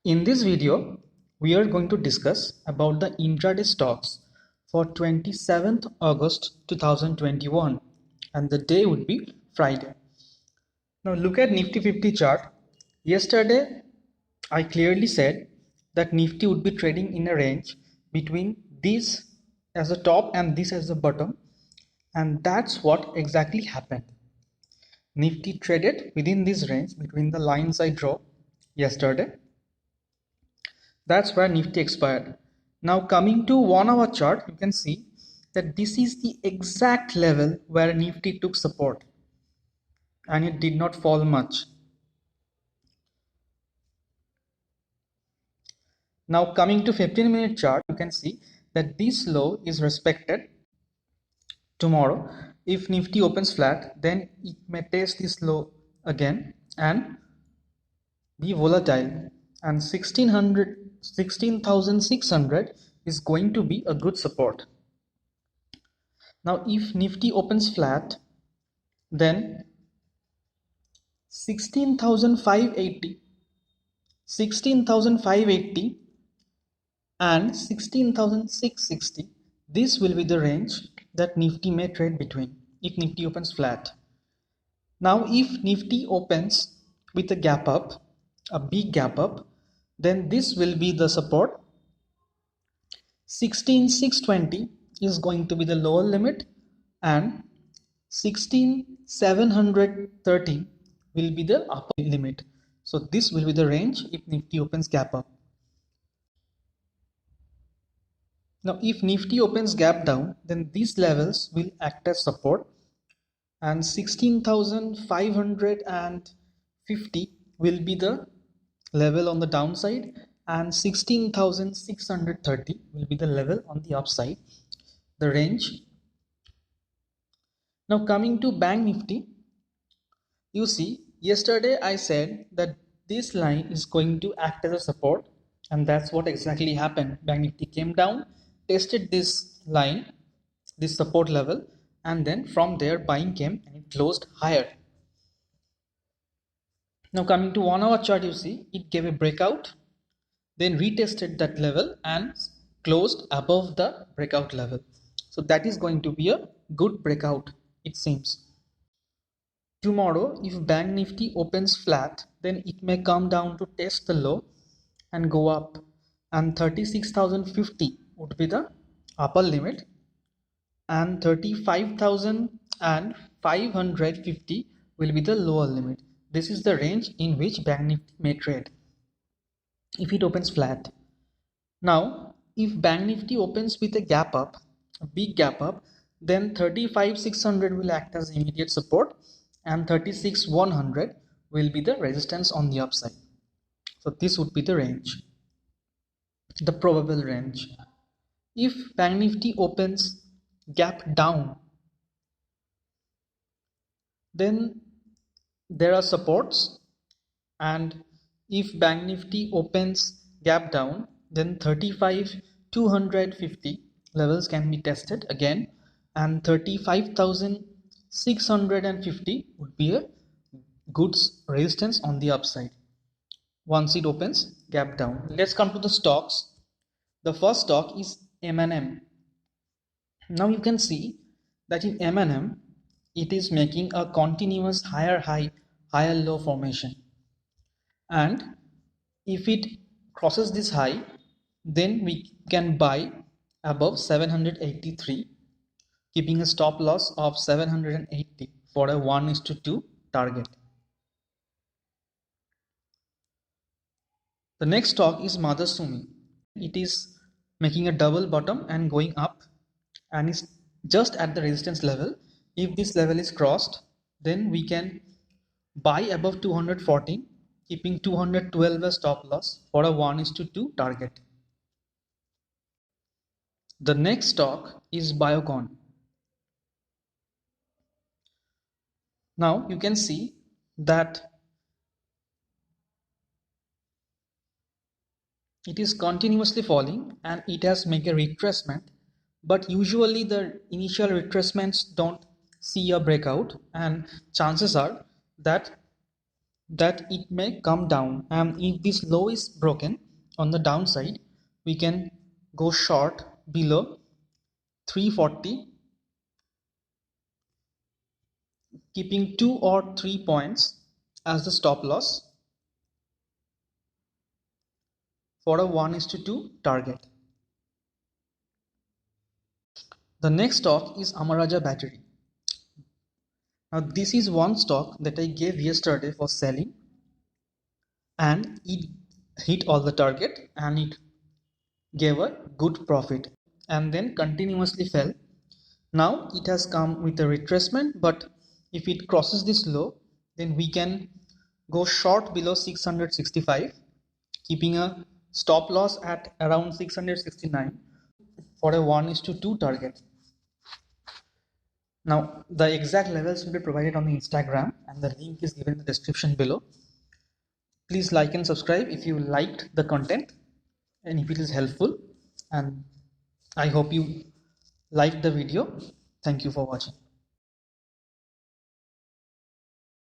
In this video, we are going to discuss about the intraday stocks for 27th August 2021 and the day would be Friday. Now look at Nifty 50 chart. Yesterday, I clearly said that Nifty would be trading in a range between this as a top and this as a bottom, and that's what exactly happened. Nifty traded within this range between the lines I draw yesterday. That's where Nifty expired. Now coming to 1 hour chart, you can see that this is the exact level where Nifty took support and it did not fall much. Now coming to 15-minute chart, you can see that this low is respected. Tomorrow, if Nifty opens flat, then it may test this low again and be volatile, and 16,600 is going to be a good support. Now if Nifty opens flat, then 16,580 and 16,660, this will be the range that Nifty may trade between if Nifty opens flat. Now if Nifty opens with a gap up, a big gap up, then this will be the support. 16,620 is going to be the lower limit and 16,730 will be the upper limit. So this will be the range if Nifty opens gap up. Now if Nifty opens gap down, then these levels will act as support, and 16,550 will be the level on the downside and 16,630 will be the level on the upside, the range. Now coming to Bank Nifty, you see yesterday I said that this line is going to act as a support, and that's what exactly happened. Bank Nifty came down, tested this line, this support level, and then from there buying came and it closed higher. Now coming to 1 hour chart, you see it gave a breakout, then retested that level and closed above the breakout level. So that is going to be a good breakout, it seems. Tomorrow, if Bank Nifty opens flat, then it may come down to test the low and go up, and 36,050 would be the upper limit and 35,550 will be the lower limit. This is the range in which Bank Nifty may trade if it opens flat. Now if Bank Nifty opens with a gap up, a big gap up, then 35,600 will act as immediate support and 36,100 will be the resistance on the upside. So this would be the range, the probable range. If Bank Nifty opens gap down, then there are supports, and if Bank Nifty opens gap down, then 35,250 levels can be tested again, and 35,650 would be a good resistance on the upside once it opens gap down. Let's come to the stocks. The first stock is M&M. Now you can see that in M&M it is making a continuous higher high, higher low formation, and if it crosses this high, then we can buy above 783, keeping a stop loss of 780 for a 1:2 target. The next stock is Madhusumi. It is making a double bottom and going up, and is just at the resistance level. If this level is crossed, then we can buy above 214, keeping 212 as stop loss for a 1:2 target. The next stock is Biocon. Now you can see that it is continuously falling and it has made a retracement, but usually the initial retracements don't see a breakout, and chances are that that it may come down, and if this low is broken on the downside, we can go short below 340, keeping 2 or 3 points as the stop loss for a 1:2 target. The next stock is Amara Battery. Now this is one stock that I gave yesterday for selling, and it hit all the target and it gave a good profit and then continuously fell. Now it has come with a retracement, but if it crosses this low, then we can go short below 665, keeping a stop loss at around 669 for a 1:2 target. Now the exact levels will be provided on the Instagram and the link is given in the description below. Please like and subscribe if you liked the content and if it is helpful, and I hope you liked the video. Thank you for watching.